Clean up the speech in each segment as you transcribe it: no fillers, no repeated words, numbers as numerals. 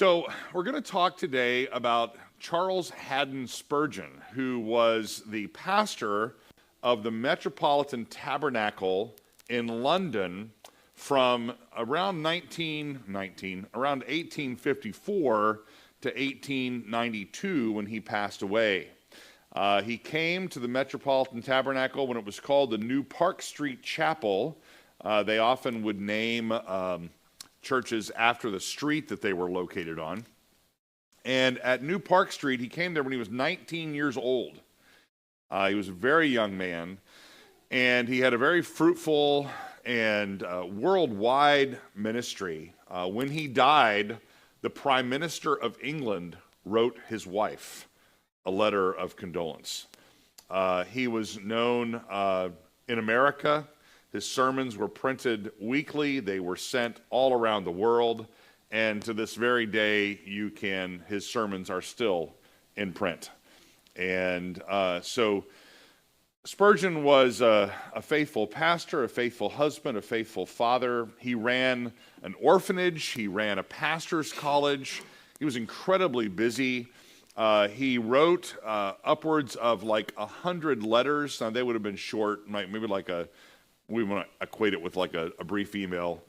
So we're going to talk today about Charles Haddon Spurgeon, who was the pastor of the Metropolitan Tabernacle in London from around 1854 to 1892 when he passed away. He came to the Metropolitan Tabernacle when it was called the New Park Street Chapel. They often would name churches after the street that they were located on. And at New Park Street, he came there when he was 19 years old. He was a very young man, and he had a very fruitful and worldwide ministry. When he died, the Prime Minister of England wrote his wife a letter of condolence. He was known in America. His sermons were printed weekly. They were sent all around the world. And to this very day, his sermons are still in print. And so Spurgeon was a faithful pastor, a faithful husband, a faithful father. He ran an orphanage. He ran a pastor's college. He was incredibly busy. He wrote upwards of like 100 letters. Now, they would have been short, maybe we want to equate it with like a brief email.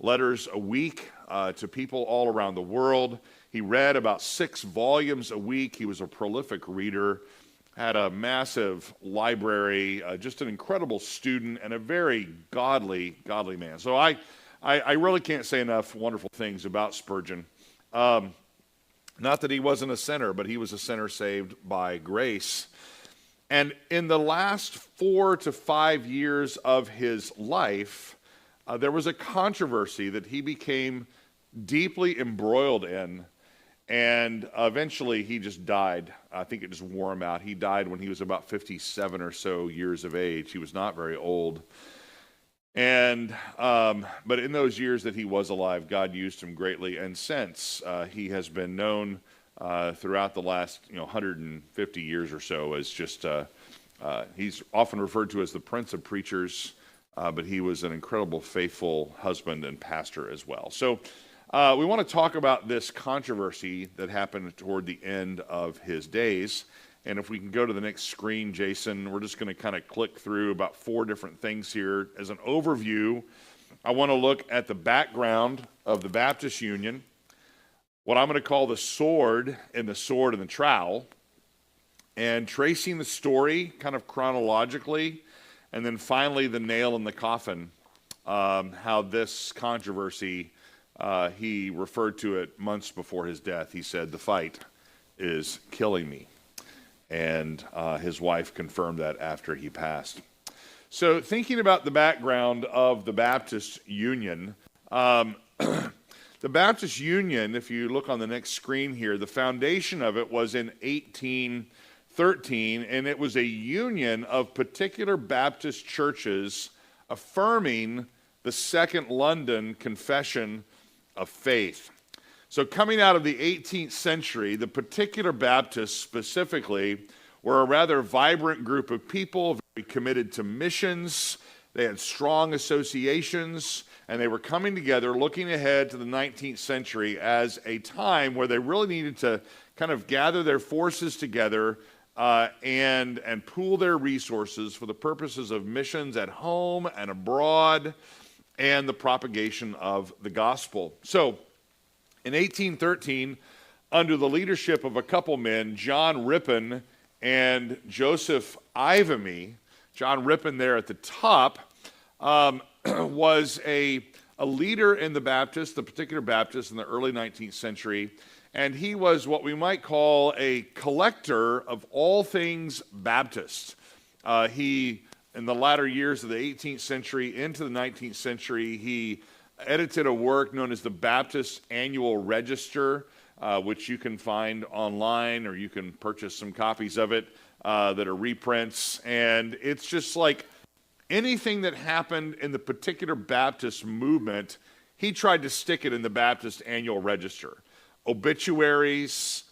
Letters a week to people all around the world. He read about 6 volumes a week. He was a prolific reader, had a massive library, just an incredible student, and a very godly man. So I really can't say enough wonderful things about Spurgeon. Not that he wasn't a sinner, but he was a sinner saved by grace. And in the last 4 to 5 years of his life, there was a controversy that he became deeply embroiled in, and eventually he just died. I think it just wore him out. He died when he was about 57 or so years of age. He was not very old. And but in those years that he was alive, God used him greatly, and since he has been known throughout the last 150 years or so as just he's often referred to as the Prince of Preachers, but he was an incredible faithful husband and pastor as well. So we want to talk about this controversy that happened toward the end of his days. And if we can go to the next screen, Jason, we're just going to kind of click through about 4 different things here. As an overview, I want to look at the background of the Baptist Union, what I'm going to call the sword and the trowel, and tracing the story kind of chronologically, and then finally the nail in the coffin, how this controversy, he referred to it months before his death. He said, "The fight is killing me." And his wife confirmed that after he passed. So thinking about the background of the Baptist Union, the Baptist Union, if you look on the next screen here, the foundation of it was in 1813, and it was a union of particular Baptist churches affirming the Second London Confession of Faith. So coming out of the 18th century, the particular Baptists specifically were a rather vibrant group of people, very committed to missions. They had strong associations, and they were coming together looking ahead to the 19th century as a time where they really needed to kind of gather their forces together and pool their resources for the purposes of missions at home and abroad and the propagation of the gospel. So in 1813, under the leadership of a couple men, John Rippon and Joseph Ivamy, John Rippon there at the top, was a leader in the particular Baptist in the early 19th century, and he was what we might call a collector of all things Baptist. In the latter years of the 18th century into the 19th century, he edited a work known as the Baptist Annual Register, which you can find online, or you can purchase some copies of it that are reprints. And it's just like anything that happened in the particular Baptist movement, he tried to stick it in the Baptist Annual Register. Obituaries,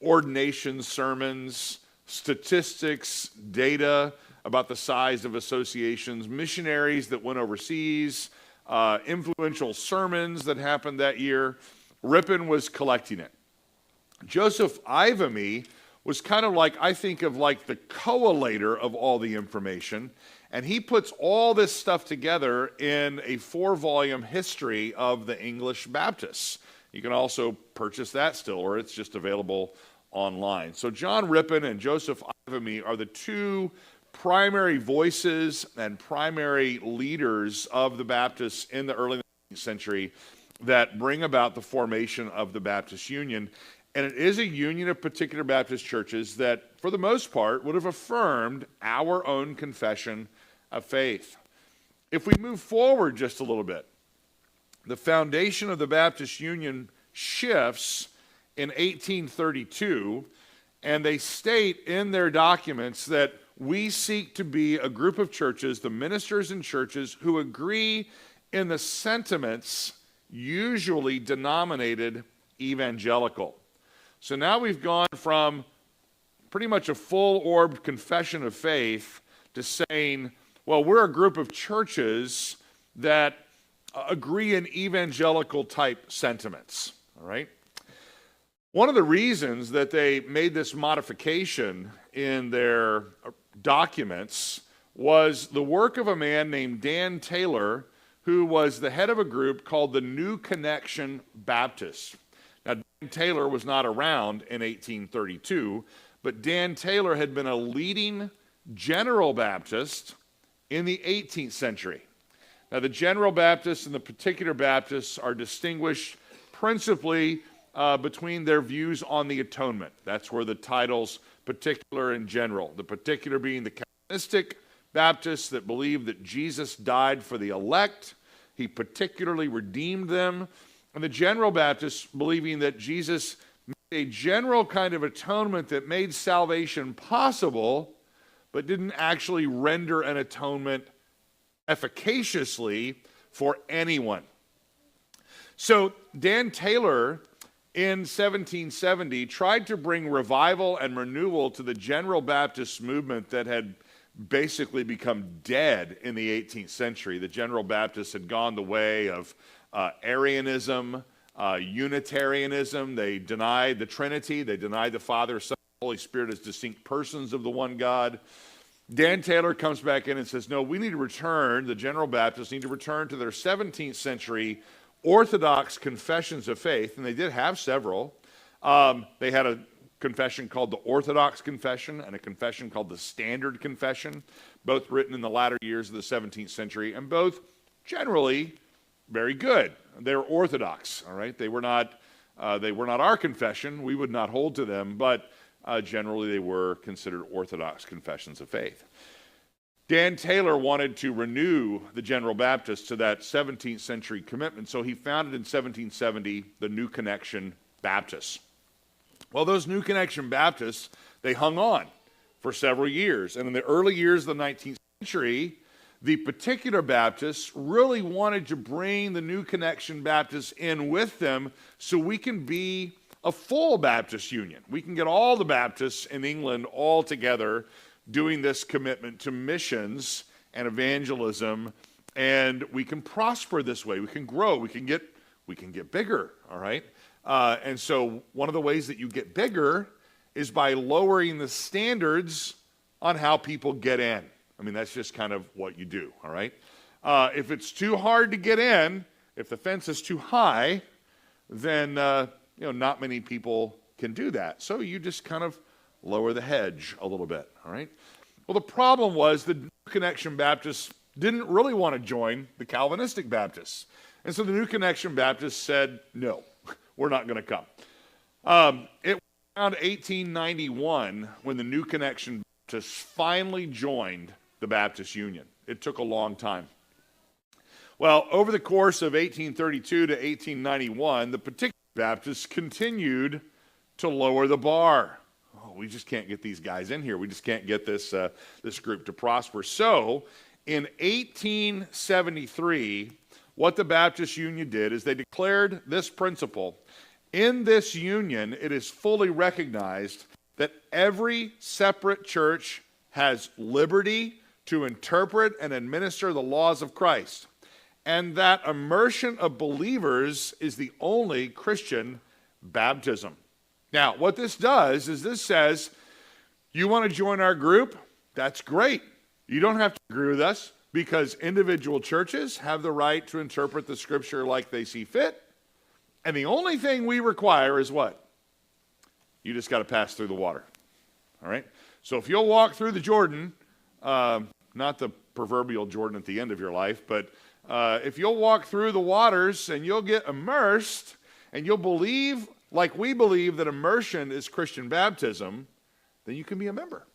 ordination sermons, statistics, data about the size of associations, missionaries that went overseas, influential sermons that happened that year. Ripon was collecting it. Joseph Ivamy was kind of like, I think of like the collator of all the information, and he puts all this stuff together in a 4-volume history of the English Baptists. You can also purchase that still, or it's just available online. So John Ripon and Joseph Ivamy are the two primary voices and primary leaders of the Baptists in the early 19th century that bring about the formation of the Baptist Union. And it is a union of particular Baptist churches that, for the most part, would have affirmed our own confession of faith. If we move forward just a little bit, the foundation of the Baptist Union shifts in 1832, and they state in their documents that we seek to be a group of churches, the ministers in churches, who agree in the sentiments usually denominated evangelical. So now we've gone from pretty much a full-orbed confession of faith to saying, well, we're a group of churches that agree in evangelical type sentiments, all right? One of the reasons that they made this modification in their documents was the work of a man named Dan Taylor, who was the head of a group called the New Connection Baptists. Now, Dan Taylor was not around in 1832, but Dan Taylor had been a leading General Baptist in the 18th century. Now, the General Baptists and the Particular Baptists are distinguished principally between their views on the atonement. That's where the titles particular and general. The particular being the Calvinistic Baptists that believe that Jesus died for the elect. He particularly redeemed them. And the General Baptists believing that Jesus made a general kind of atonement that made salvation possible, but didn't actually render an atonement efficaciously for anyone. So Dan Taylor in 1770 tried to bring revival and renewal to the General Baptist movement that had basically become dead in the 18th century. The General Baptists had gone the way of Arianism, Unitarianism. They denied the Trinity. They denied the Father, Son, and Holy Spirit as distinct persons of the one God. Dan Taylor comes back in and says, no, we need to return, the General Baptists need to return to their 17th century Orthodox confessions of faith, and they did have several. They had a confession called the Orthodox Confession and a confession called the Standard Confession, both written in the latter years of the 17th century, and both generally very good. They were Orthodox, all right? They were not our confession. We would not hold to them, but generally they were considered Orthodox confessions of faith. Dan Taylor wanted to renew the General Baptists to that 17th century commitment, so he founded in 1770 the New Connection Baptists. Well, those New Connection Baptists, they hung on for several years, and in the early years of the 19th century, the Particular Baptists really wanted to bring the New Connection Baptists in with them so we can be a full Baptist union. We can get all the Baptists in England all together doing this commitment to missions and evangelism, and we can prosper this way. We can grow. We can get bigger, all right? And so one of the ways that you get bigger is by lowering the standards on how people get in. I mean, that's just kind of what you do, all right? If it's too hard to get in, if the fence is too high, then not many people can do that. So you just kind of lower the hedge a little bit, all right? Well, the problem was the New Connection Baptists didn't really want to join the Calvinistic Baptists. And so the New Connection Baptists said, no, we're not going to come. It was around 1891 when the New Connection Baptists finally joined the Baptist Union. It took a long time. Well, over the course of 1832 to 1891, the Particular Baptists continued to lower the bar. Oh, we just can't get these guys in here. We just can't get this group to prosper. So in 1873, what the Baptist Union did is they declared this principle. In this union, it is fully recognized that every separate church has liberty to interpret and administer the laws of Christ. and that immersion of believers is the only Christian baptism. Now, what this does is this says, you want to join our group? That's great. You don't have to agree with us, because individual churches have the right to interpret the scripture like they see fit. And the only thing we require is what? You just got to pass through the water. All right? So if you'll walk through the Jordan, not the proverbial Jordan at the end of your life, but if you'll walk through the waters and you'll get immersed and you'll believe like we believe that immersion is Christian baptism, then you can be a member.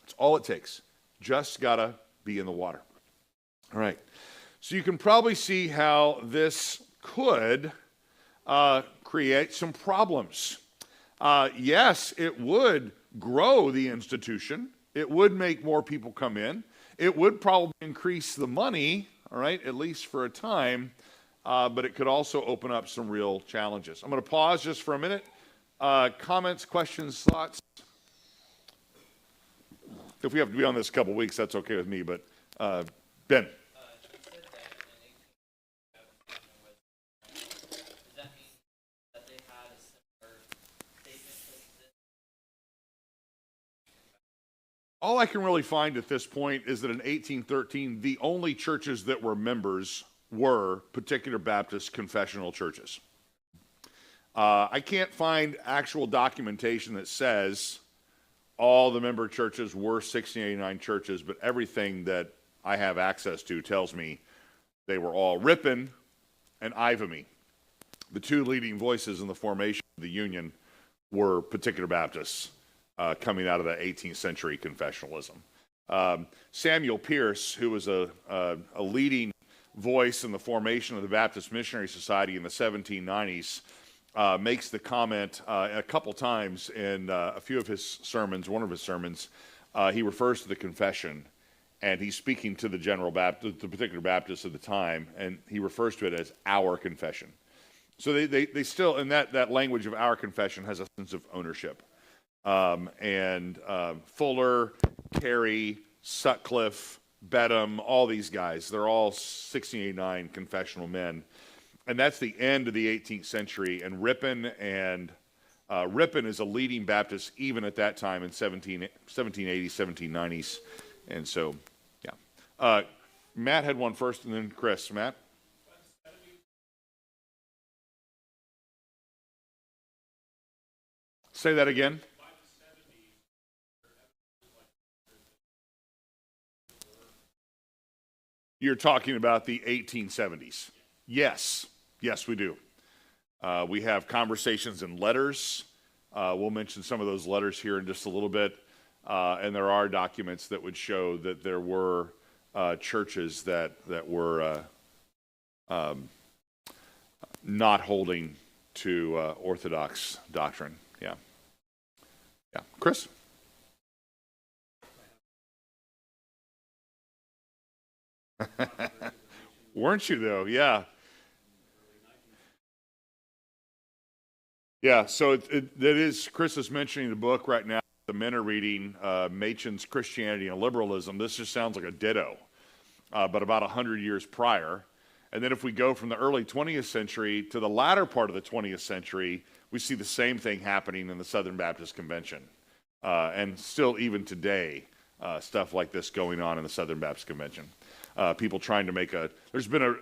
That's all it takes. Just got to be in the water. All right. So you can probably see how this could create some problems. Yes, it would grow the institution. It would make more people come in. It would probably increase the money, all right, at least for a time, but it could also open up some real challenges. I'm going to pause just for a minute. Comments, questions, thoughts? If we have to be on this a couple weeks, that's okay with me, but Ben. All I can really find at this point is that in 1813, the only churches that were members were particular Baptist confessional churches. I can't find actual documentation that says all the member churches were 1689 churches, but everything that I have access to tells me they were all Ripon and Ivamy. The two leading voices in the formation of the Union were particular Baptists. Coming out of the 18th century confessionalism. Samuel Pierce, who was a leading voice in the formation of the Baptist Missionary Society in the 1790s, makes the comment a couple times in a few of his sermons. One of his sermons, he refers to the confession, and he's speaking to the general Baptist, the particular Baptists of the time, and he refers to it as our confession. So they still, in that language of our confession, has a sense of ownership. Fuller, Carey, Sutcliffe, Bedham, all these guys, they're all 1689 confessional men. And that's the end of the 18th century. And Ripon is a leading Baptist even at that time in 1780s, 1790s. And so, yeah. Matt had one first and then Chris. Matt? Say that again. You're talking about the 1870s. Yes, we do. We have conversations and letters. We'll mention some of those letters here in just a little bit. And there are documents that would show that there were churches that were not holding to Orthodox doctrine. Yeah. Chris? Weren't you though? Yeah. So that is, Chris is mentioning the book right now. The men are reading Machen's Christianity and Liberalism. This just sounds like a ditto, but about 100 years prior. And then if we go from the early 20th century to the latter part of the 20th century, we see the same thing happening in the Southern Baptist Convention. And still even today, stuff like this going on in the Southern Baptist Convention. People trying to make there's been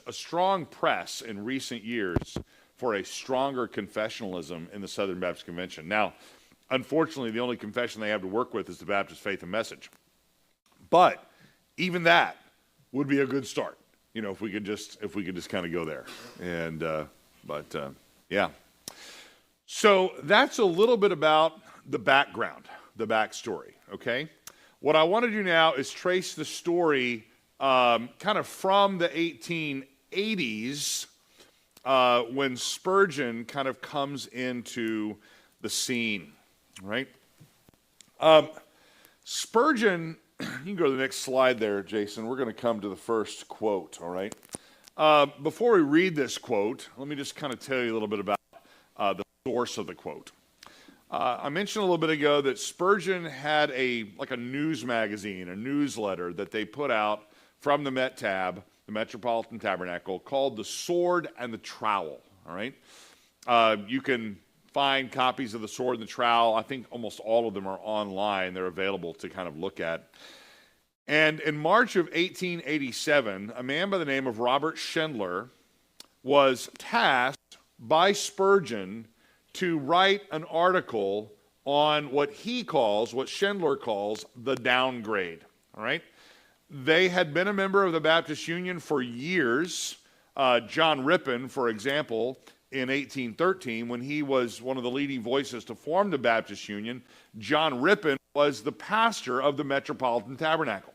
a strong press in recent years for a stronger confessionalism in the Southern Baptist Convention. Now, unfortunately, the only confession they have to work with is the Baptist Faith and Message. But even that would be a good start, if we could just kind of go there. And yeah. So that's a little bit about the background, the backstory. Okay. What I want to do now is trace the story kind of from the 1880s when Spurgeon kind of comes into the scene, right? Spurgeon, you can go to the next slide there, Jason. We're going to come to the first quote, all right? Before we read this quote, let me just kind of tell you a little bit about the source of the quote. I mentioned a little bit ago that Spurgeon had a news magazine, a newsletter that they put out from the Met Tab the Metropolitan Tabernacle, called The Sword and the Trowel. All right? You can find copies of The Sword and the Trowel. I think almost all of them are online. They're available to kind of look at. And in March of 1887, a man by the name of Robert Schindler was tasked by Spurgeon to write an article on what Schindler calls, the downgrade. All right? They had been a member of the Baptist Union for years. John Rippon, for example, in 1813, when he was one of the leading voices to form the Baptist Union, John Rippon was the pastor of the Metropolitan Tabernacle.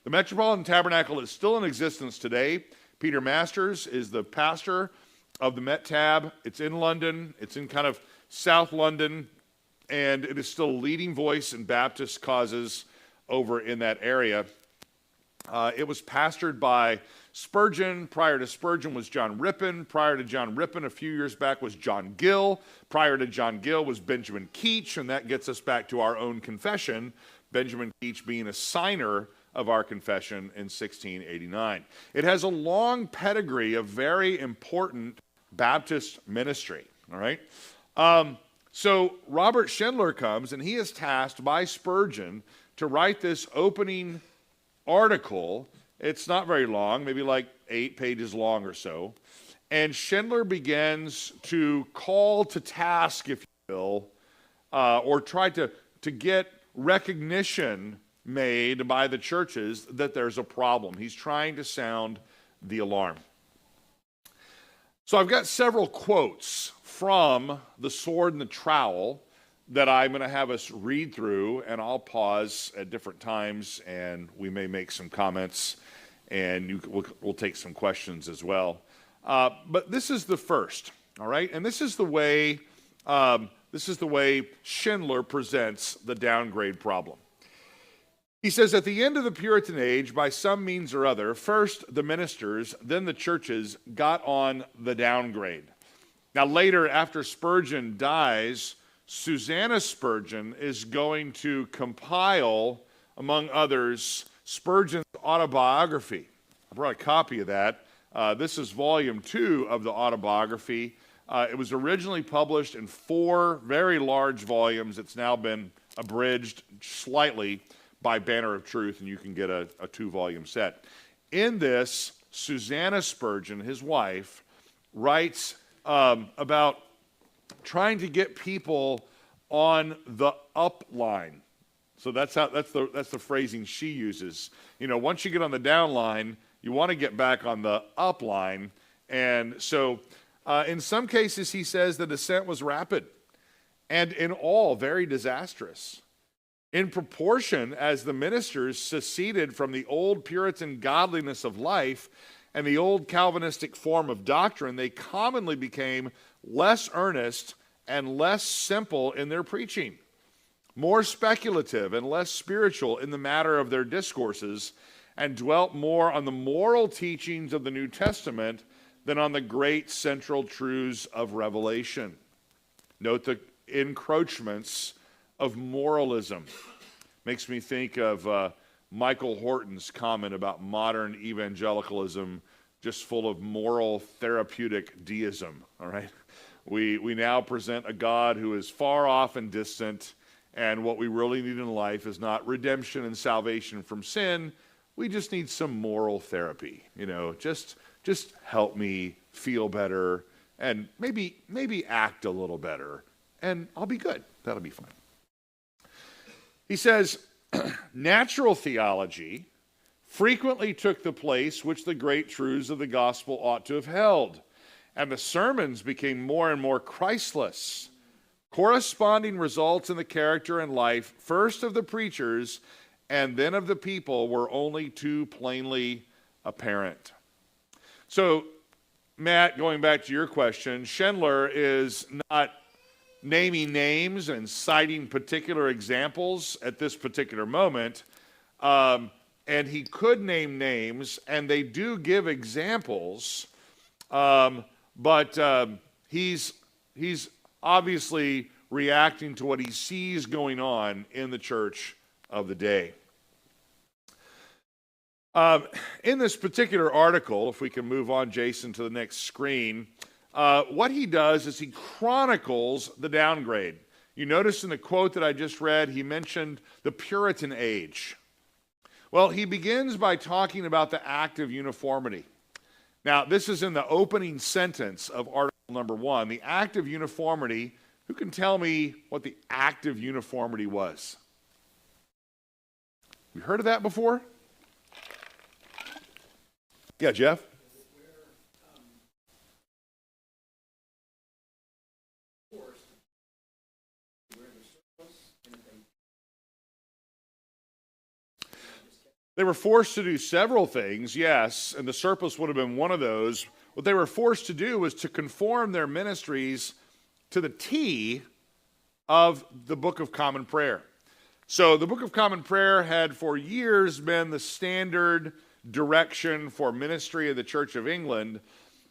The Metropolitan Tabernacle is still in existence today. Peter Masters is the pastor of the Met Tab. It's in London. It's in kind of South London, and it is still a leading voice in Baptist causes over in that area. It was pastored by Spurgeon. Prior to Spurgeon was John Rippon. Prior to John Rippon, a few years back, was John Gill. Prior to John Gill was Benjamin Keach, and that gets us back to our own confession, Benjamin Keach being a signer of our confession in 1689. It has a long pedigree of very important Baptist ministry, all right? So Robert Schindler comes, and he is tasked by Spurgeon to write this opening article. It's not very long, maybe like 8 pages long or so. And Schindler begins to call to task, if you will, or try to get recognition made by the churches that there's a problem. He's trying to sound the alarm. So I've got several quotes from The Sword and the Trowel that I'm going to have us read through, and I'll pause at different times, and we may make some comments, and we'll take some questions as well. But this is the first, all right? And this is the way Schindler presents the downgrade problem. He says, at the end of the Puritan age, by some means or other, first the ministers, then the churches got on the downgrade. Now later, after Spurgeon dies, Susanna Spurgeon is going to compile, among others, Spurgeon's autobiography. I brought a copy of that. This is volume 2 of the autobiography. It was originally published in 4 very large volumes. It's now been abridged slightly by Banner of Truth, and you can get a 2-volume set. In this, Susanna Spurgeon, his wife, writes about trying to get people on the up line. So that's the phrasing she uses. You know, once you get on the down line, you want to get back on the up line. And so in some cases, he says the descent was rapid and in all very disastrous. In proportion as the ministers seceded from the old Puritan godliness of life and the old Calvinistic form of doctrine, they commonly became less earnest and less simple in their preaching, more speculative and less spiritual in the matter of their discourses, and dwelt more on the moral teachings of the New Testament than on the great central truths of Revelation. Note the encroachments of moralism. Makes me think of Michael Horton's comment about modern evangelicalism, just full of moral therapeutic deism, all right? We now present a God who is far off and distant, and what we really need in life is not redemption and salvation from sin. We just need some moral therapy, you know, just help me feel better and maybe act a little better, and I'll be good. That'll be fine. He says, natural theology frequently took the place which the great truths of the gospel ought to have held, and the sermons became more and more Christless. Corresponding results in the character and life, first of the preachers and then of the people, were only too plainly apparent. So, Matt, going back to your question, Schindler is not naming names and citing particular examples at this particular moment, and he could name names, and they do give examples, but he's obviously reacting to what he sees going on in the church of the day. In this particular article, if we can move on, Jason, to the next screen, what he does is he chronicles the downgrade. You notice in the quote that I just read, he mentioned the Puritan age. Well, he begins by talking about the act of uniformity. Now, this is in the opening sentence of article number 1. The act of uniformity, who can tell me what the act of uniformity was? You heard of that before? Yeah, Jeff? They were forced to do several things, yes, and the surplus would have been one of those. What they were forced to do was to conform their ministries to the T of the Book of Common Prayer. So the Book of Common Prayer had for years been the standard direction for ministry of the Church of England,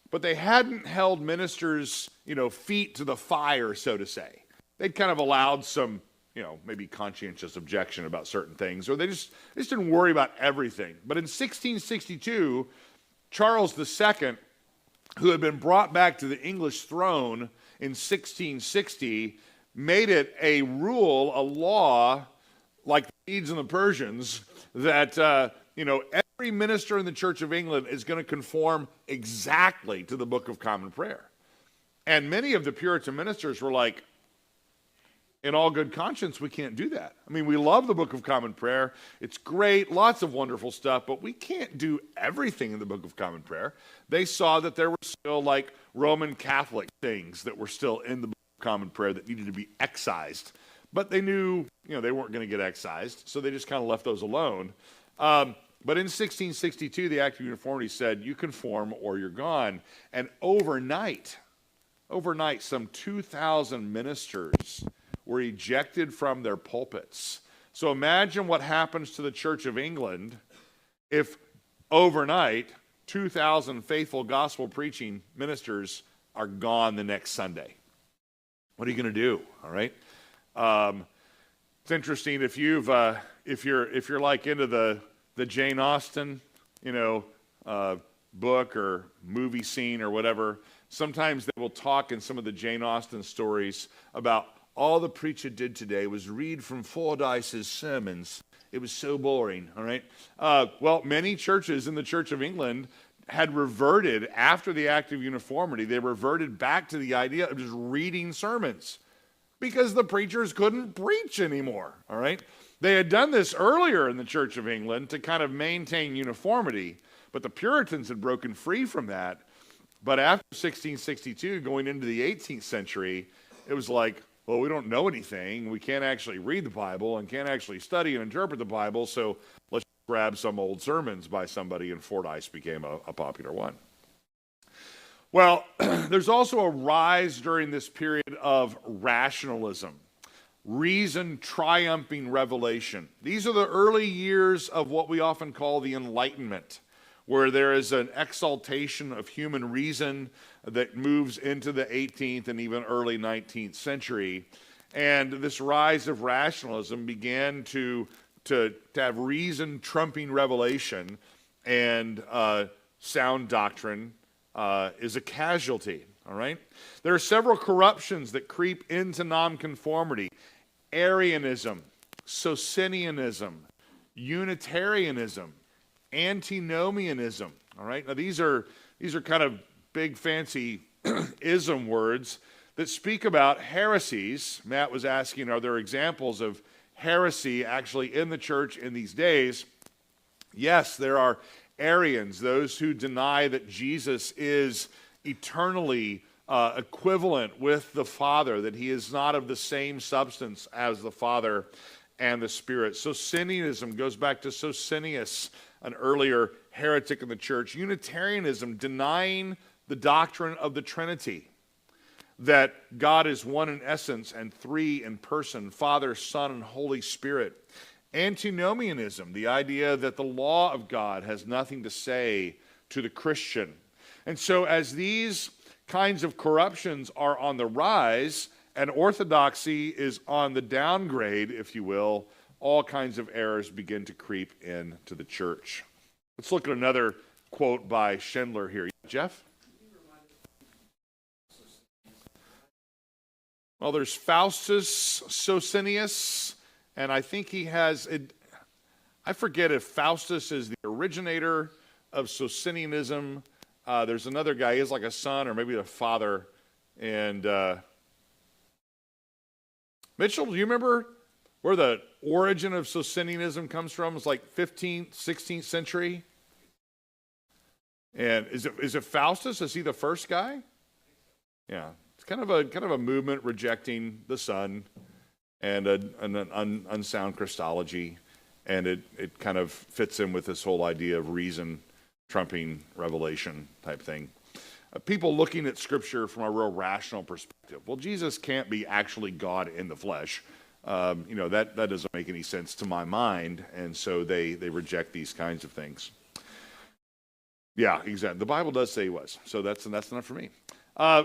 but they hadn't held ministers, feet to the fire, so to say. They'd kind of allowed some maybe conscientious objection about certain things, or they just didn't worry about everything. But in 1662, Charles II, who had been brought back to the English throne in 1660, made it a rule, a law, like the Medes and the Persians, that every minister in the Church of England is going to conform exactly to the Book of Common Prayer. And many of the Puritan ministers were like, in all good conscience, we can't do that. I mean, we love the Book of Common Prayer. It's great, lots of wonderful stuff, but we can't do everything in the Book of Common Prayer. They saw that there were still like Roman Catholic things that were still in the Book of Common Prayer that needed to be excised. But they knew, they weren't going to get excised, so they just kind of left those alone. But in 1662, the Act of Uniformity said, you conform or you're gone. And overnight, some 2,000 ministers were ejected from their pulpits. So imagine what happens to the Church of England if overnight 2,000 faithful gospel preaching ministers are gone the next Sunday. What are you going to do? All right. It's interesting if you're like into the Jane Austen, book or movie scene or whatever. Sometimes they will talk in some of the Jane Austen stories about all the preacher did today was read from Fordyce's sermons. It was so boring, all right? Well, many churches in the Church of England had reverted after the Act of Uniformity. They reverted back to the idea of just reading sermons because the preachers couldn't preach anymore, all right? They had done this earlier in the Church of England to kind of maintain uniformity, but the Puritans had broken free from that. But after 1662, going into the 18th century, it was like, well, we don't know anything. We can't actually read the Bible and can't actually study and interpret the Bible, so let's grab some old sermons by somebody, and Fordyce became a popular one. Well, there's also a rise during this period of rationalism, reason triumphing revelation. These are the early years of what we often call the Enlightenment, where there is an exaltation of human reason that moves into the 18th and even early 19th century. And this rise of rationalism began to have reason trumping revelation, and sound doctrine is a casualty, all right? There are several corruptions that creep into nonconformity. Arianism, Socinianism, Unitarianism, antinomianism, all right? Now these are kind of big fancy ism words that speak about heresies. Matt was asking, are there examples of heresy actually in the church in these days? Yes, there are Arians, those who deny that Jesus is eternally equivalent with the Father, that he is not of the same substance as the Father and the Spirit. Socinianism goes back to Socinius, an earlier heretic in the church. Unitarianism, denying the doctrine of the Trinity, that God is one in essence and three in person, Father, Son, and Holy Spirit. Antinomianism, the idea that the law of God has nothing to say to the Christian. And so as these kinds of corruptions are on the rise and orthodoxy is on the downgrade, if you will, all kinds of errors begin to creep into the church. Let's look at another quote by Schindler here. Jeff? Well, there's Faustus Socinius, and I think he has, I forget if Faustus is the originator of Socinianism. There's another guy, he has like a son or maybe a father. And Mitchell, do you remember where the origin of Socinianism comes from? It's like 15th, 16th century. And is it Faustus? Is he the first guy? Yeah. It's kind of a movement rejecting the sun and an unsound Christology, and it kind of fits in with this whole idea of reason trumping revelation type thing. People looking at Scripture from a real rational perspective. Well, Jesus can't be actually God in the flesh. That doesn't make any sense to my mind, and so they reject these kinds of things. Yeah, exactly. The Bible does say he was, so that's enough for me.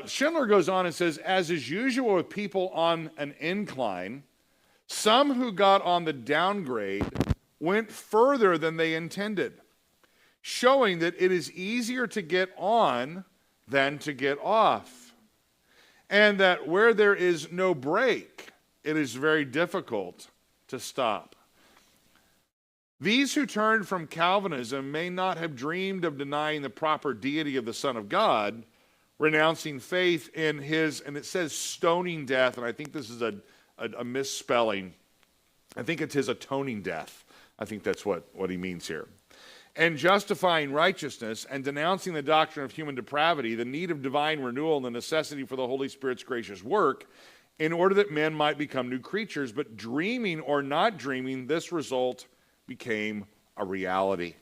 Schindler goes on and says, as is usual with people on an incline, some who got on the downgrade went further than they intended, showing that it is easier to get on than to get off, and that where there is no break, it is very difficult to stop. These who turned from Calvinism may not have dreamed of denying the proper deity of the Son of God, renouncing faith in his, and it says stoning death, and I think this is a misspelling. I think it's his atoning death. I think that's what he means here. And justifying righteousness and denouncing the doctrine of human depravity, the need of divine renewal, and the necessity for the Holy Spirit's gracious work, in order that men might become new creatures. But dreaming or not dreaming, this result became a reality.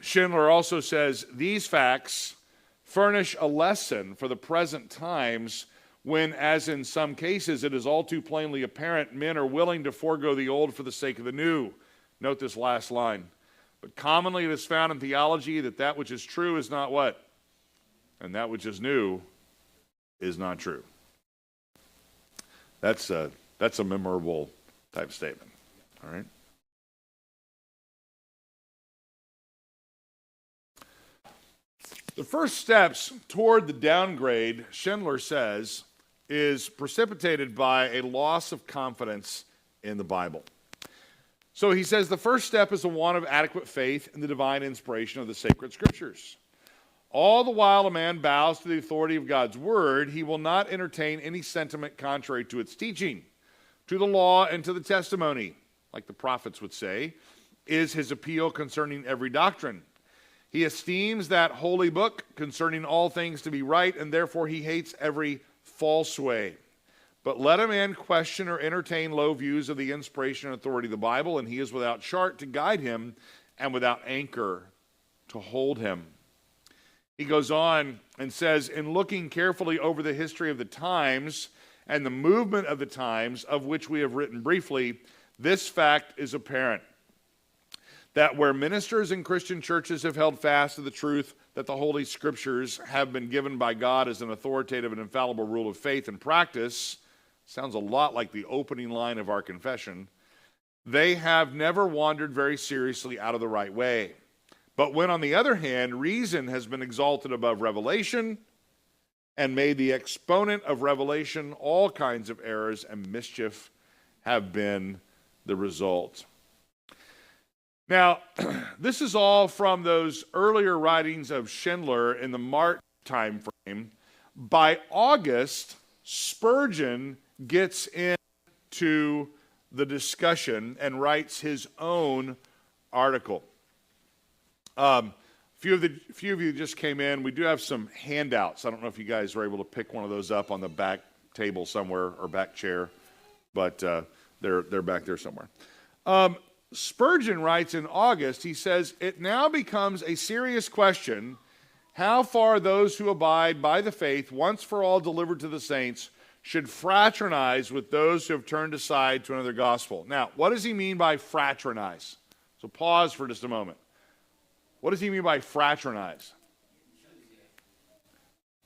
Schindler also says, these facts furnish a lesson for the present times when, as in some cases, it is all too plainly apparent men are willing to forego the old for the sake of the new. Note this last line. But commonly it is found in theology that which is true is not what? And that which is new is not true. That's a memorable type statement. All right. The first steps toward the downgrade, Schindler says, is precipitated by a loss of confidence in the Bible. So he says the first step is a want of adequate faith in the divine inspiration of the sacred scriptures. All the while a man bows to the authority of God's word, he will not entertain any sentiment contrary to its teaching. To the law and to the testimony, like the prophets would say, is his appeal concerning every doctrine. He esteems that holy book concerning all things to be right, and therefore he hates every false way. But let a man question or entertain low views of the inspiration and authority of the Bible, and he is without chart to guide him and without anchor to hold him. He goes on and says, in looking carefully over the history of the times and the movement of the times, of which we have written briefly, this fact is apparent, that where ministers in Christian churches have held fast to the truth that the Holy Scriptures have been given by God as an authoritative and infallible rule of faith and practice, sounds a lot like the opening line of our confession, they have never wandered very seriously out of the right way. But when, on the other hand, reason has been exalted above revelation and made the exponent of revelation, all kinds of errors and mischief have been the result. Now, this is all from those earlier writings of Schindler in the March time frame. By August, Spurgeon gets into the discussion and writes his own article. Few of you just came in. We do have some handouts. I don't know if you guys were able to pick one of those up on the back table somewhere or back chair, but they're back there somewhere. Spurgeon writes in August, he says, it now becomes a serious question how far those who abide by the faith once for all delivered to the saints should fraternize with those who have turned aside to another gospel. Now, what does he mean by fraternize? So pause for just a moment. What does he mean by fraternize?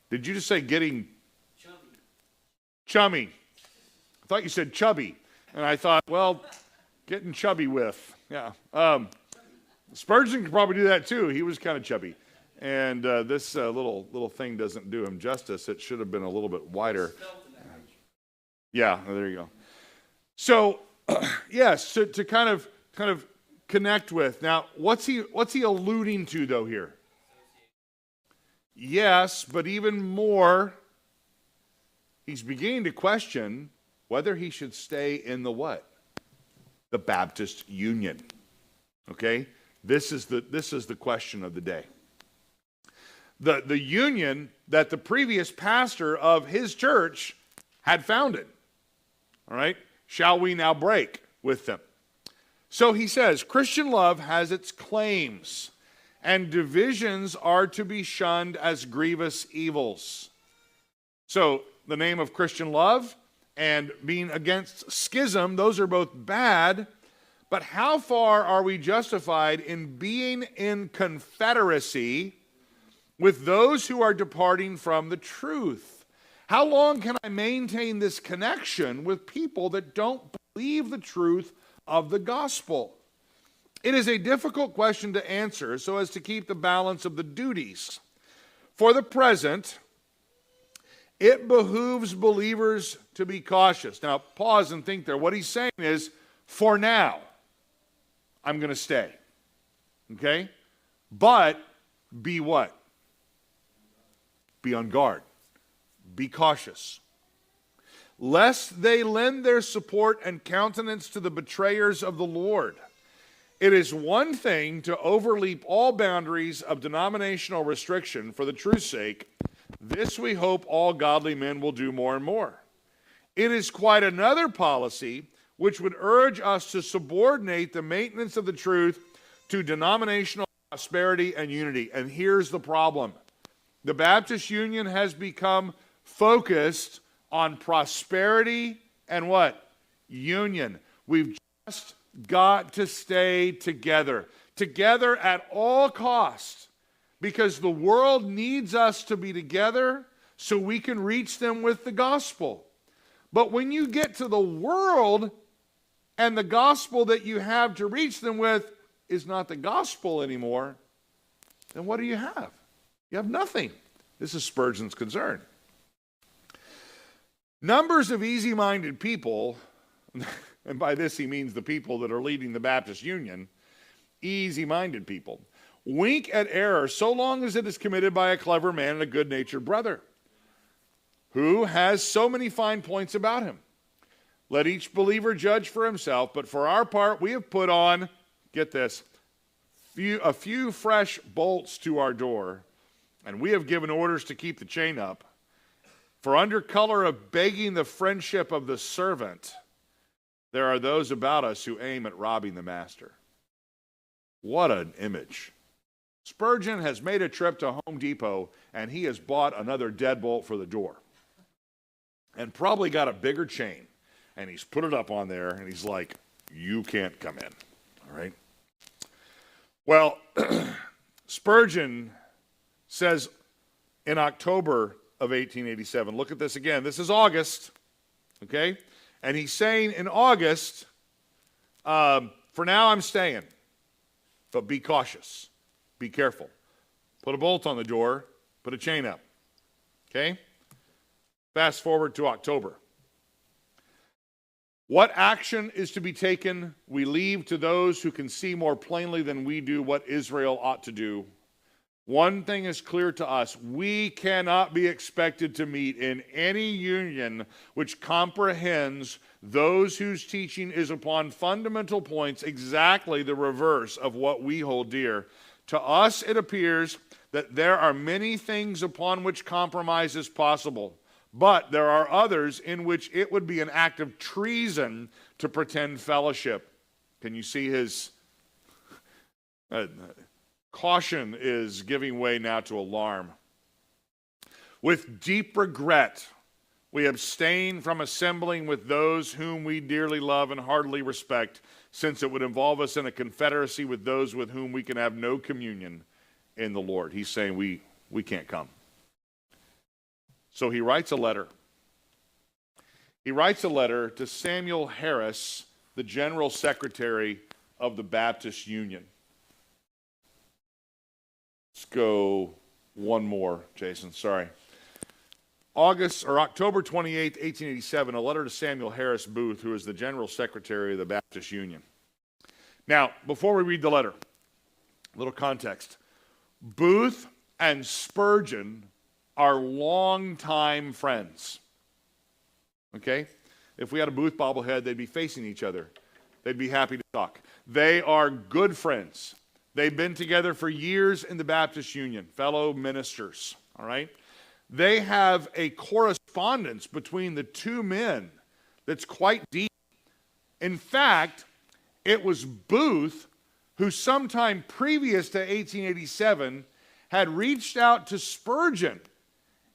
Did you just say getting chummy? I thought you said chubby. And I thought, well, getting chubby with. Yeah. Spurgeon could probably do that too. He was kind of chubby. And this little thing doesn't do him justice. It should have been a little bit wider. Yeah, there you go. So, yes, to kind of connect with. Now, what's he alluding to though here? Yes, but even more, he's beginning to question whether he should stay in the what? The Baptist Union. Okay? This is the question of the day. The union that the previous pastor of his church had founded. All right? Shall we now break with them? So he says, Christian love has its claims, and divisions are to be shunned as grievous evils. So the name of Christian love and being against schism, those are both bad, but how far are we justified in being in confederacy with those who are departing from the truth? How long can I maintain this connection with people that don't believe the truth of the gospel? It is a difficult question to answer so as to keep the balance of the duties. For the present, it behooves believers to be cautious. Now, pause and think there. What he's saying is, for now, I'm going to stay. Okay? But be what? Be on guard. Be cautious. Lest they lend their support and countenance to the betrayers of the Lord. It is one thing to overleap all boundaries of denominational restriction for the truth's sake. This we hope all godly men will do more and more. It is quite another policy which would urge us to subordinate the maintenance of the truth to denominational prosperity and unity. And here's the problem. The Baptist Union has become focused on prosperity and what? Union. We've just got to stay together. Together at all costs. Because the world needs us to be together so we can reach them with the gospel. But when you get to the world and the gospel that you have to reach them with is not the gospel anymore, then what do you have? You have nothing. This is Spurgeon's concern. Numbers of easy-minded people, and by this he means the people that are leading the Baptist Union, easy-minded people, wink at error so long as it is committed by a clever man and a good-natured brother who has so many fine points about him. Let each believer judge for himself, but for our part we have put on, get this, a few fresh bolts to our door, and we have given orders to keep the chain up. For under color of begging the friendship of the servant, there are those about us who aim at robbing the master. What an image. Spurgeon has made a trip to Home Depot, and he has bought another deadbolt for the door. And probably got a bigger chain. And he's put it up on there, and he's like, you can't come in. All right? Well, Spurgeon says in October of 1887, look at this again. This is August, okay? And he's saying in August, for now I'm staying, but be cautious. Be careful. Put a bolt on the door, put a chain up, okay? Fast forward to October. What action is to be taken? We leave to those who can see more plainly than we do what Israel ought to do. One thing is clear to us. We cannot be expected to meet in any union which comprehends those whose teaching is upon fundamental points exactly the reverse of what we hold dear. To us it appears that there are many things upon which compromise is possible. But there are others in which it would be an act of treason to pretend fellowship. Can you see his caution is giving way now to alarm? With deep regret, we abstain from assembling with those whom we dearly love and heartily respect, since it would involve us in a confederacy with those with whom we can have no communion in the Lord. He's saying we can't come. So he writes a letter. He writes a letter to Samuel Harris, the General Secretary of the Baptist Union. Let's go one more, Jason. Sorry. October 28th, 1887, a letter to Samuel Harris Booth, who is the General Secretary of the Baptist Union. Now, before we read the letter, a little context. Booth and Spurgeon are longtime friends. Okay? If we had a Booth bobblehead, they'd be facing each other. They'd be happy to talk. They are good friends. They've been together for years in the Baptist Union, fellow ministers, all right? They have a correspondence between the two men that's quite deep. In fact, it was Booth who sometime previous to 1887 had reached out to Spurgeon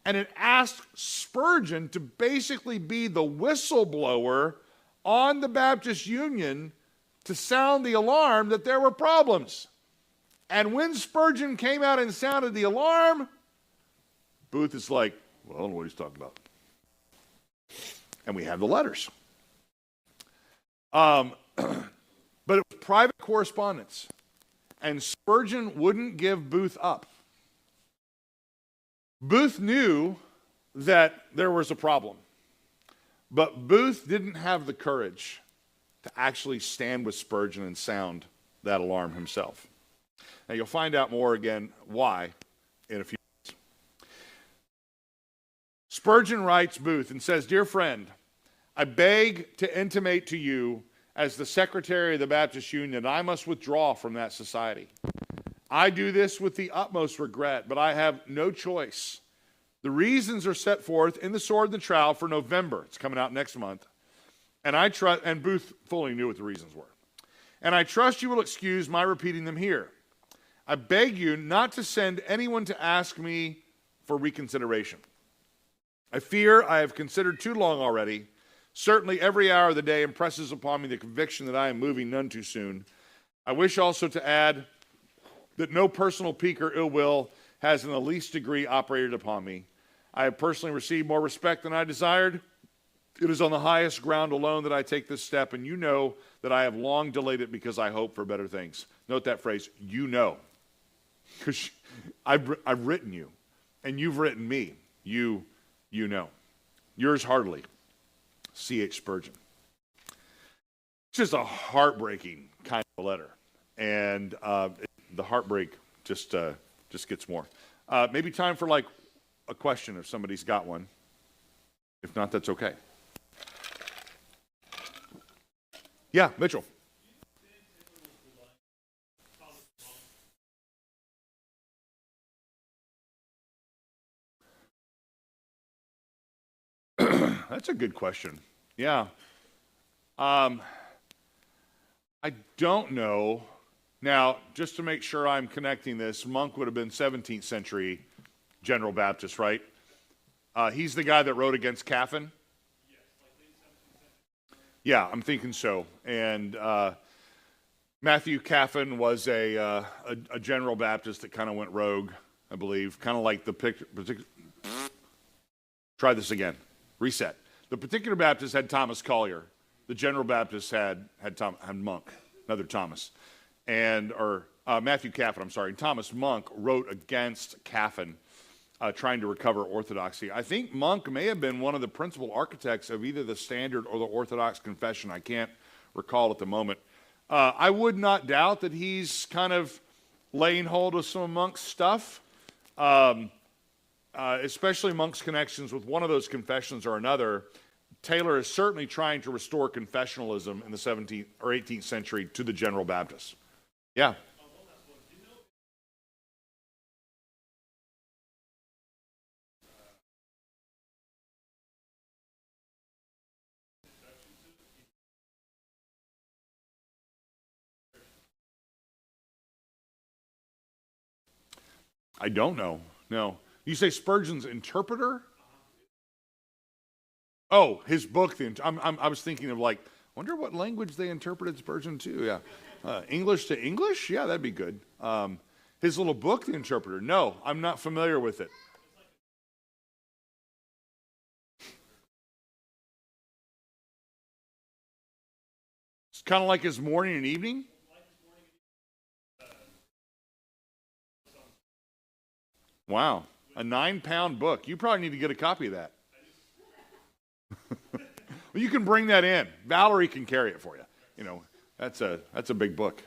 and had asked Spurgeon to basically be the whistleblower on the Baptist Union to sound the alarm that there were problems. And when Spurgeon came out and sounded the alarm, Booth is like, well, I don't know what he's talking about. And we have the letters. But it was private correspondence. And Spurgeon wouldn't give Booth up. Booth knew that there was a problem. But Booth didn't have the courage to actually stand with Spurgeon and sound that alarm himself. Now you'll find out more again why in a few minutes. Spurgeon writes Booth and says, "Dear friend, I beg to intimate to you as the Secretary of the Baptist Union that I must withdraw from that society. I do this with the utmost regret, but I have no choice. The reasons are set forth in The Sword and the Trowel for November." It's coming out next month. And Booth fully knew what the reasons were. "And I trust you will excuse my repeating them here. I beg you not to send anyone to ask me for reconsideration. I fear I have considered too long already. Certainly every hour of the day impresses upon me the conviction that I am moving none too soon. I wish also to add that no personal pique or ill will has in the least degree operated upon me. I have personally received more respect than I desired. It is on the highest ground alone that I take this step, and you know that I have long delayed it because I hope for better things." Note that phrase, you know. Because I've written you, and you've written me. You know. Yours heartily, C.H. Spurgeon. It's just a heartbreaking kind of letter. And the heartbreak just gets more. Maybe time for like a question if somebody's got one. If not, that's okay. Yeah, Mitchell. That's a good question. Yeah. I don't know. Now, just to make sure I'm connecting this, Monk would have been 17th century General Baptist, right? He's the guy that wrote against Caffin? Yeah, I'm thinking so. And Matthew Caffin was a General Baptist that kind of went rogue, I believe. Kind of like the particular... Try this again. Reset. The particular Baptist had Thomas Collier. The General Baptist had Monk, another Thomas. Matthew Caffin, I'm sorry. Thomas Monk wrote against Caffin, trying to recover orthodoxy. I think Monk may have been one of the principal architects of either the Standard or the Orthodox Confession. I can't recall at the moment. I would not doubt that he's kind of laying hold of some of Monk's stuff, especially Monk's connections with one of those confessions or another. Taylor is certainly trying to restore confessionalism in the 17th or 18th century to the General Baptists. Yeah. I don't know. No. You say Spurgeon's interpreter? Oh, his book. I was thinking of like, wonder what language they interpreted Spurgeon to. Yeah. English to English? Yeah, that'd be good. His little book, The Interpreter. No, I'm not familiar with it. It's kind of like his morning and evening? Wow. A 9-pound book. You probably need to get a copy of that. Well, you can bring that in. Valerie can carry it for you. You know, that's a big book.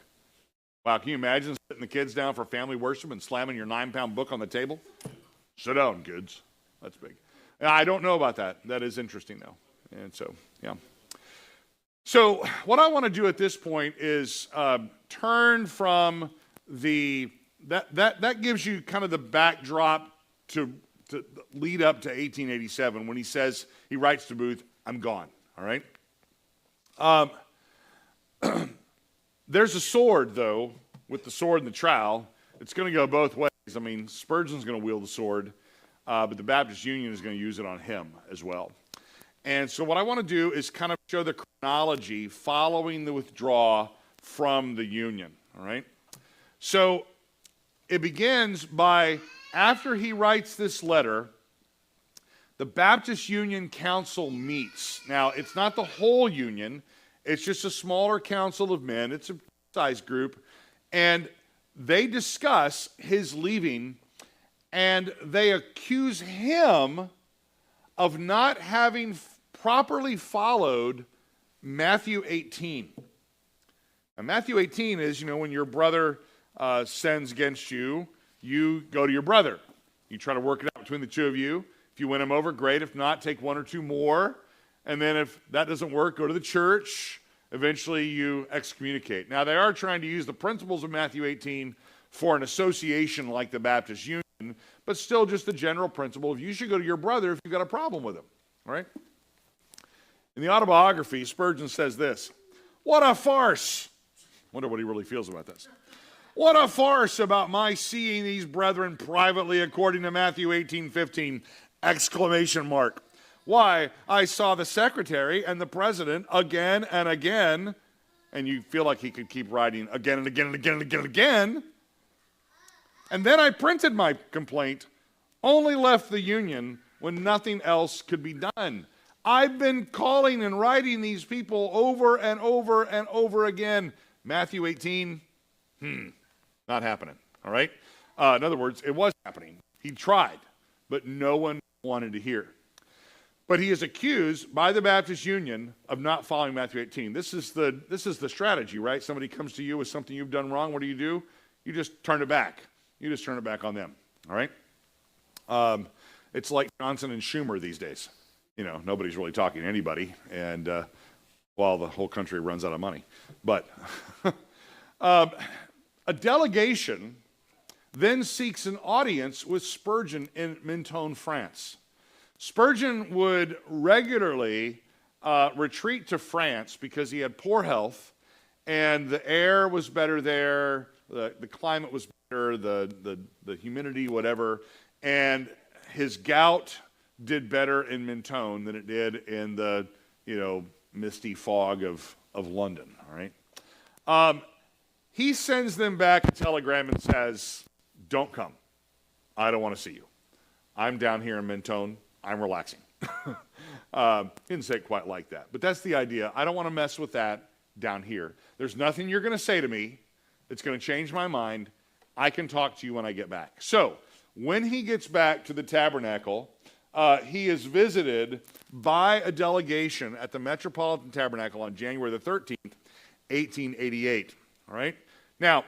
Wow, can you imagine sitting the kids down for family worship and slamming your 9-pound book on the table? Sit down, kids. That's big. I don't know about that. That is interesting, though. And so, yeah. So what I want to do at this point is turn from that gives you kind of the backdrop to lead up to 1887 when he writes to Booth, I'm gone, all right? There's a sword, though, with the sword and the trowel. It's going to go both ways. I mean, Spurgeon's going to wield the sword, but the Baptist Union is going to use it on him as well. And so what I want to do is kind of show the chronology following the withdrawal from the Union, all right? So it begins by, after he writes this letter, the Baptist Union Council meets. Now, it's not the whole union. It's just a smaller council of men. It's a size group. And they discuss his leaving, and they accuse him of not having properly followed Matthew 18. Now, Matthew 18 is, when your brother sins against you, you go to your brother. You try to work it out between the two of you. If you win him over, great. If not, take one or two more. And then if that doesn't work, go to the church. Eventually, you excommunicate. Now, they are trying to use the principles of Matthew 18 for an association like the Baptist Union, but still just the general principle of you should go to your brother if you've got a problem with him. All right? In the autobiography, Spurgeon says this, "What a farce!" Wonder what he really feels about this. "What a farce about my seeing these brethren privately according to Matthew 18:15! Exclamation mark. Why, I saw the secretary and the president again and again," and you feel like he could keep writing again and again and again and again and again. "And then I printed my complaint, only left the union when nothing else could be done. I've been calling and writing these people over and over and over again. Matthew 18, not happening, all right? In other words, it was happening. He tried, but no one wanted to hear. But he is accused by the Baptist Union of not following Matthew 18. This is the strategy, right? Somebody comes to you with something you've done wrong. What do? You just turn it back. You just turn it back on them, all right? It's like Johnson and Schumer these days. Nobody's really talking to anybody, and while the whole country runs out of money. But a delegation then seeks an audience with Spurgeon in Menton, France. Spurgeon would regularly retreat to France because he had poor health, and the air was better there, the climate was better, the humidity, whatever, and his gout did better in Menton than it did in the misty fog of London. All right, he sends them back a telegram and says, "Don't come. I don't want to see you. I'm down here in Menton. I'm relaxing." Didn't say it quite like that, but that's the idea. I don't want to mess with that down here. There's nothing you're going to say to me that's going to change my mind. I can talk to you when I get back. So when he gets back to the tabernacle, he is visited by a delegation at the Metropolitan Tabernacle on January the 13th, 1888. All right? Now,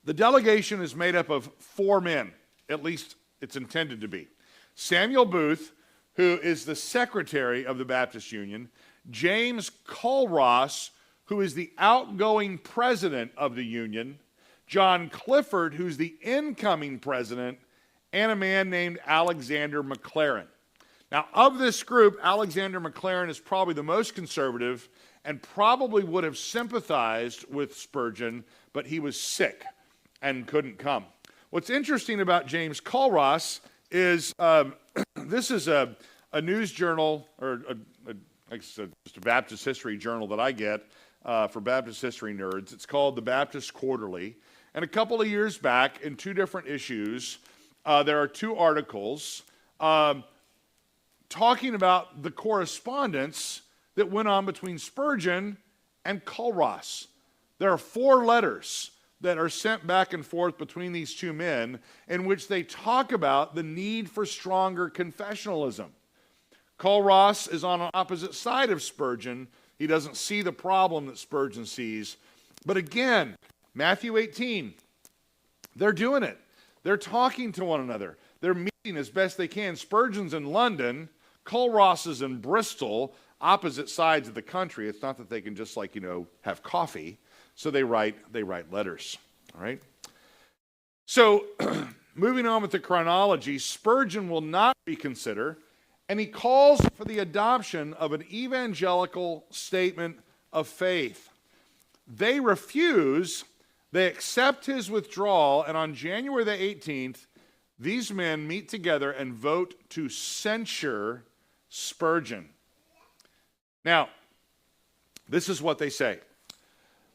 the delegation is made up of 4 men, at least it's intended to be. Samuel Booth, who is the secretary of the Baptist Union, James Culross, who is the outgoing president of the Union, John Clifford, who's the incoming president, and a man named Alexander McLaren. Now, of this group, Alexander McLaren is probably the most conservative and probably would have sympathized with Spurgeon, but he was sick and couldn't come. What's interesting about James Culross is this is a news journal, or just a Baptist history journal that I get for Baptist history nerds. It's called the Baptist Quarterly. And a couple of years back, in 2 different issues, there are 2 articles talking about the correspondence that went on between Spurgeon and Culross. There are 4 letters that are sent back and forth between these two men in which they talk about the need for stronger confessionalism. Culross is on an opposite side of Spurgeon. He doesn't see the problem that Spurgeon sees. But again, Matthew 18, they're doing it. They're talking to one another. They're meeting as best they can. Spurgeon's in London. Culross is in Bristol, opposite sides of the country. It's not that they can just have coffee. So they write letters. All right. So moving on with the chronology, Spurgeon will not reconsider, and he calls for the adoption of an evangelical statement of faith. They refuse. They accept his withdrawal, and on January the 18th, these men meet together and vote to censure Spurgeon. Now, this is what they say.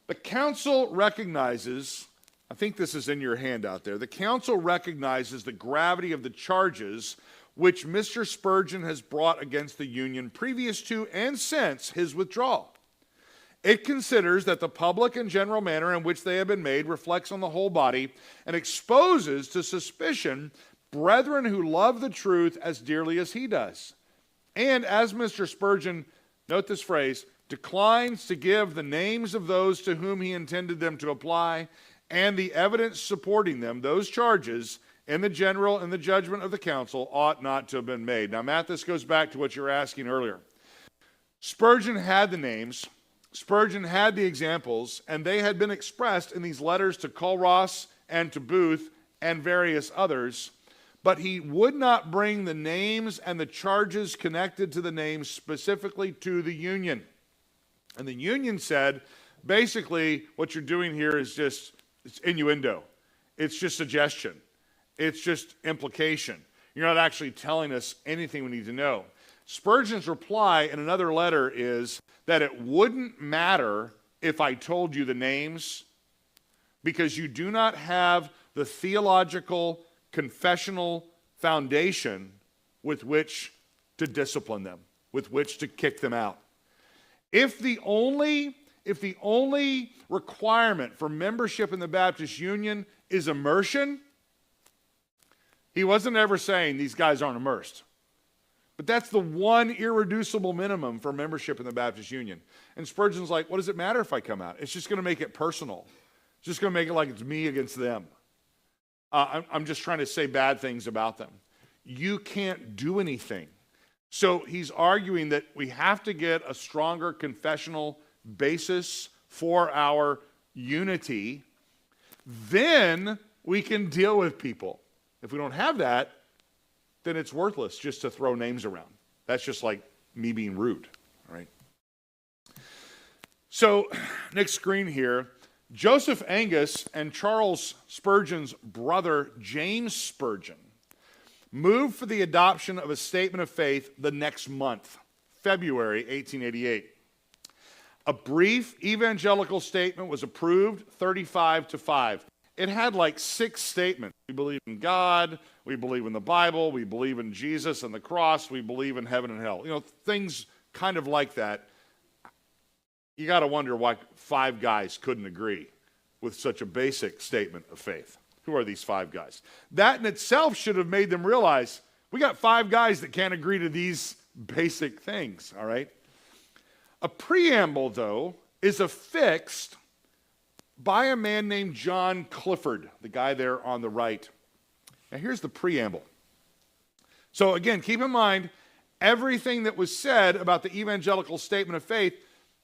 The council recognizes, I think this is in your handout there, the council recognizes the gravity of the charges which Mr. Spurgeon has brought against the union previous to and since his withdrawal. It considers that the public and general manner in which they have been made reflects on the whole body and exposes to suspicion brethren who love the truth as dearly as he does. And as Mr. Spurgeon, note this phrase, declines to give the names of those to whom he intended them to apply and the evidence supporting them, those charges in the general and the judgment of the council ought not to have been made. Now, Matt, this goes back to what you were asking earlier. Spurgeon had the names, Spurgeon had the examples, and they had been expressed in these letters to Culross and to Booth and various others, but he would not bring the names and the charges connected to the names specifically to the union. And the union said, basically, what you're doing here is it's innuendo. It's just suggestion. It's just implication. You're not actually telling us anything we need to know. Spurgeon's reply in another letter is that it wouldn't matter if I told you the names because you do not have the theological, confessional foundation with which to discipline them, with which to kick them out. If the only requirement for membership in the Baptist Union is immersion, he wasn't ever saying these guys aren't immersed. But that's the one irreducible minimum for membership in the Baptist Union. And Spurgeon's like, what does it matter if I come out? It's just going to make it personal. It's just going to make it like it's me against them. I'm just trying to say bad things about them. You can't do anything. So he's arguing that we have to get a stronger confessional basis for our unity. Then we can deal with people. If we don't have that, then it's worthless just to throw names around. That's just like me being rude, right? So, next screen here. Joseph Angus and Charles Spurgeon's brother, James Spurgeon, moved for the adoption of a statement of faith the next month, February 1888. A brief evangelical statement was approved, 35-5. It had like 6 statements. We believe in God, we believe in the Bible, we believe in Jesus and the cross, we believe in heaven and hell. Things kind of like that. You got to wonder why 5 guys couldn't agree with such a basic statement of faith. Who are these 5 guys? That in itself should have made them realize we got 5 guys that can't agree to these basic things, all right? A preamble, though, is affixed by a man named John Clifford, the guy there on the right. Now here's the preamble. So again, keep in mind, everything that was said about the evangelical statement of faith,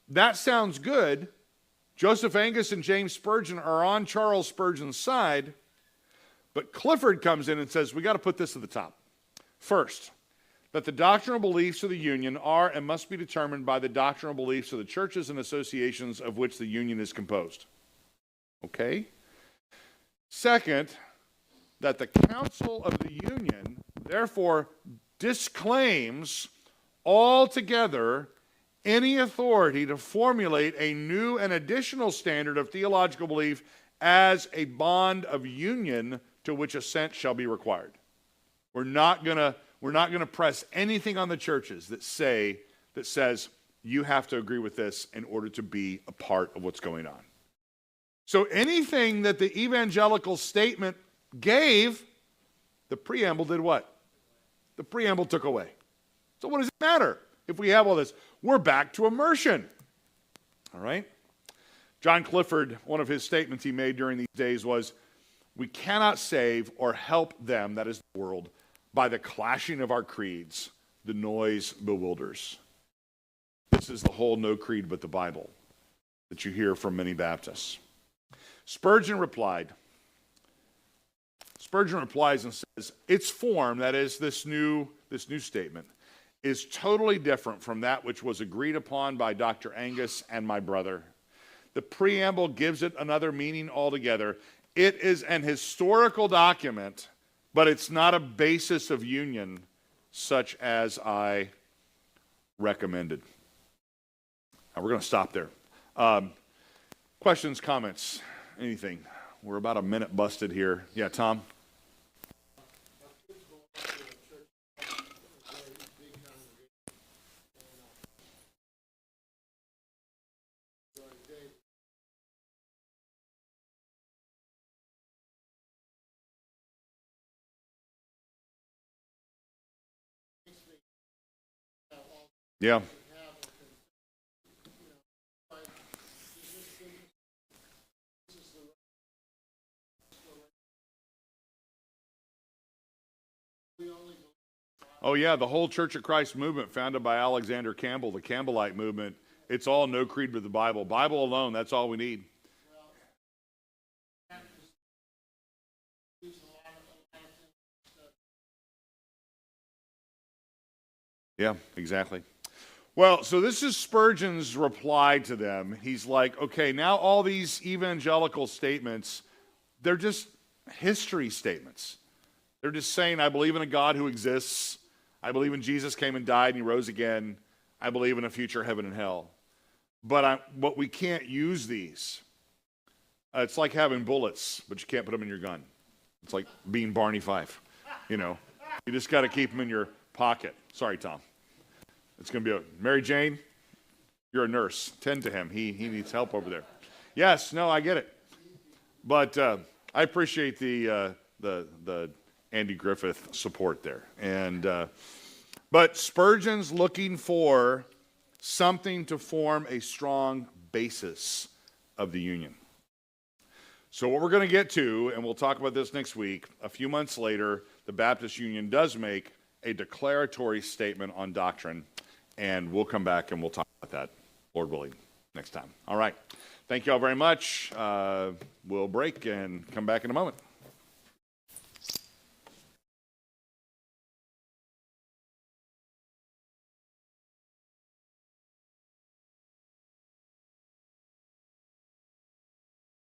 that sounds good. Joseph Angus and James Spurgeon are on Charles Spurgeon's side, but Clifford comes in and says, we got to put this at the top. First, that the doctrinal beliefs of the union are and must be determined by the doctrinal beliefs of the churches and associations of which the union is composed. Okay? Second, that the council of the union, therefore, disclaims altogether any authority to formulate a new and additional standard of theological belief as a bond of union to which assent shall be required. We're not going to press anything on the churches that says you have to agree with this in order to be a part of what's going on. So anything that the evangelical statement gave, the preamble did what? The preamble took away. So what does it matter if we have all this? We're back to immersion. All right? John Clifford, one of his statements he made during these days was, we cannot save or help them, that is the world, by the clashing of our creeds. The noise bewilders. This is the whole no creed but the Bible that you hear from many Baptists. Spurgeon replies and says, its form, that is this new statement, is totally different from that which was agreed upon by Dr. Angus and my brother. The preamble gives it another meaning altogether. It is an historical document, but it's not a basis of union such as I recommended. Now we're going to stop there. Questions, comments, anything? We're about a minute busted here. Yeah, Tom? Yeah. Oh, yeah, the whole Church of Christ movement founded by Alexander Campbell, the Campbellite movement, it's all no creed but the Bible. Bible alone, that's all we need. Yeah, exactly. Well, so this is Spurgeon's reply to them. He's like, okay, now all these evangelical statements, they're just history statements. They're just saying, I believe in a God who exists. I believe in Jesus came and died and he rose again. I believe in a future heaven and hell. But we can't use these. It's like having bullets, but you can't put them in your gun. It's like being Barney Fife. You just got to keep them in your pocket. Sorry, Tom. It's going to be Mary Jane, you're a nurse. Tend to him. He needs help over there. Yes, no, I get it. But I appreciate the Andy Griffith support there. But Spurgeon's looking for something to form a strong basis of the union. So what we're going to get to, and we'll talk about this next week, a few months later, the Baptist Union does make a declaratory statement on doctrine, and we'll come back and we'll talk about that, Lord willing, next time. All right. Thank you all very much. We'll break and come back in a moment.